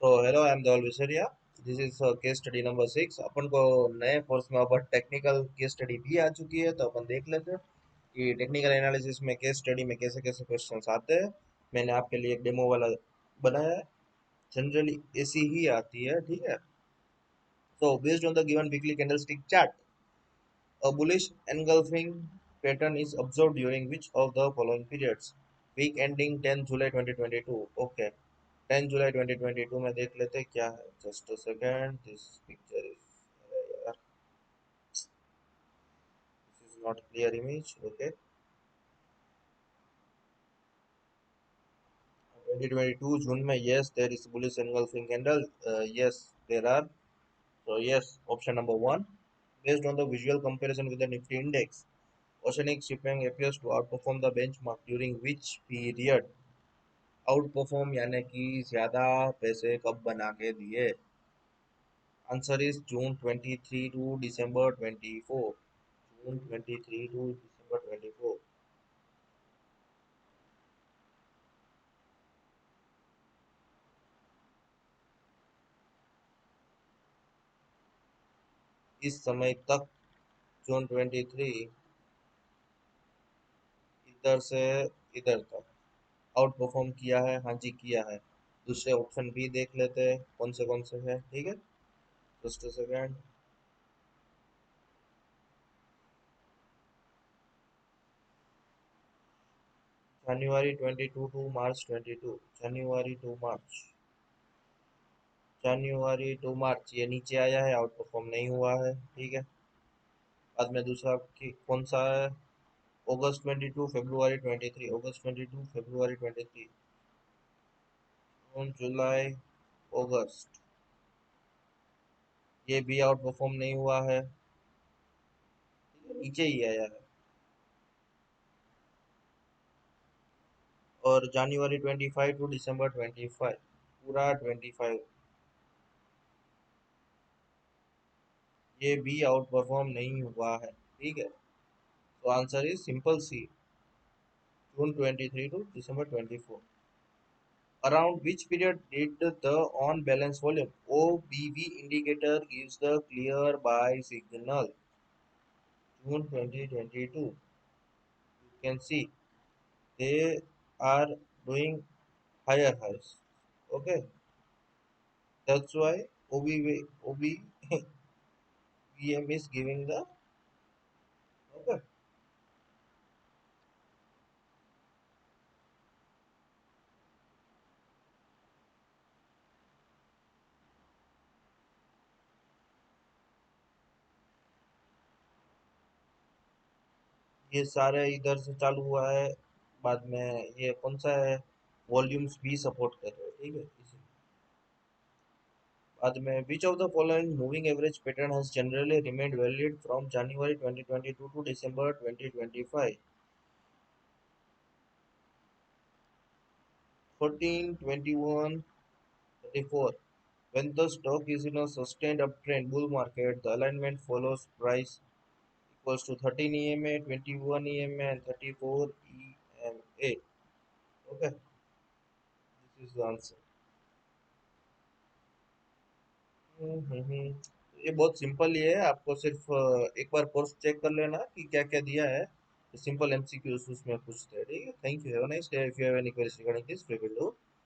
तो hello, I am Dhaval Visaria. This is case study number 6। अपन को नए कोर्स में अब टेक्निकल केस स्टडी भी आ चुकी है, तो अपन देख लेते हैं कि टेक्निकल एनालिसिस में केस स्टडी में कैसे कैसे क्वेश्चंस आते हैं। मैंने आपके लिए एक डेमो वाला बनाया है। जनरली ऐसी ही आती है, ठीक है। So based on the given weekly candlestick chart, a bullish engulfing pattern is observed during which of the following periods? Week ending 10 July 2022. Okay. 10 जुलाई 2022 में देख लेते हैं क्या है। Just a second, this picture is यार, this is not clear image. Okay, 2022 जून में, yes there is bullish engulfing candle. Yes there are. So yes, option number one. Based on the visual comparison with the Nifty index, Oceanic Shipping appears to outperform the benchmark during which period? Outperform यानी कि ज्यादा पैसे कब बना के दिए? Answer is June 23 to December 24. June 23 to December 24। इस समय तक जून 23 इधर से इधर तक आउट परफॉर्म किया है। हाँ जी, किया है। दूसरे ऑप्शन भी देख लेते हैं कौन से है, ठीक है। Just a second. January 22 to March 22। January to March, January to March ये नीचे आया है, आउट परफॉर्म नहीं हुआ है, ठीक है। बाद में दूसरा कौन सा है? अगस्त 22 फरवरी 23। अगस्त 22 फरवरी 23। जून जुलाई अगस्त, ये भी आउट परफॉर्म नहीं हुआ है, नीचे ही आया है। और जनवरी 25 टू दिसंबर 25, पूरा 25, ये भी आउट परफॉर्म नहीं हुआ है, ठीक है। तो answer is simple C, June 23 to December 24। Around which period did the on balance volume OBV indicator gives the clear buy signal? June 2022. You can see they are doing higher highs. Okay, that's why OBVM is giving the, okay। ये सारे इधर से चालू हुआ है। बाद में ये कौन सा है? वॉल्यूम्स भी सपोर्ट कर रहे हैं, ठीक है। इसी बाद में which of the following moving average pattern has generally remained valid from January 2022 to December 2025? 14, 21, 34। When the stock is in a sustained uptrend bull market, the alignment follows price equals to 13 EMA, 21 EMA, and 34 EMA. Okay, this is the answer। ये बहुत simple ही है। आपको सिर्फ एक बार course check कर लेना कि क्या क्या दिया है। सिंपल एमसीक्यूज उसमें पूछते हैं, ठीक है। Thank you, have a nice day. If you have any query regarding this, we will do